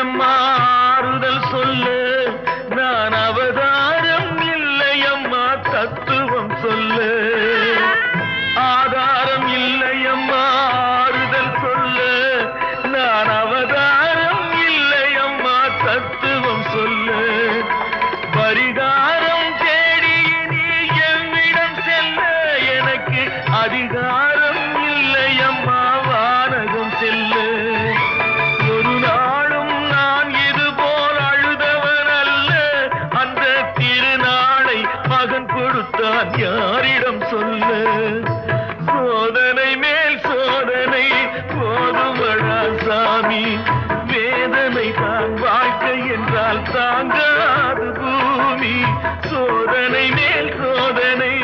இல்லையம்மா ஆறுதல் சொல்லு, நான் அவதாரம் இல்லையம்மா தத்துவம் சொல்லு. ஆதாரம் இல்லையம்மா ஆறுதல் சொல்லு, நான் அவதாரம் இல்லையம்மா தத்துவம் சொல்லு. பரிகாரம் தேடி நீ என்னிடம் செல்ல, எனக்கு அதிகாரம் இல்லையம்மா வானகம் செல்லு. ஒரு நாளும் நான் இது போல் அழுதவன் அல்ல, அந்த திருநாளை மகன் கொடுத்தான் யாரிடம் சொல்லு. சோதனை மேல் சோதனை போதுமடா சாமி, வேதனை தான் வாழ்க்கை என்றால் தாங்காது பூமி. சோதனை மேல் சோதனை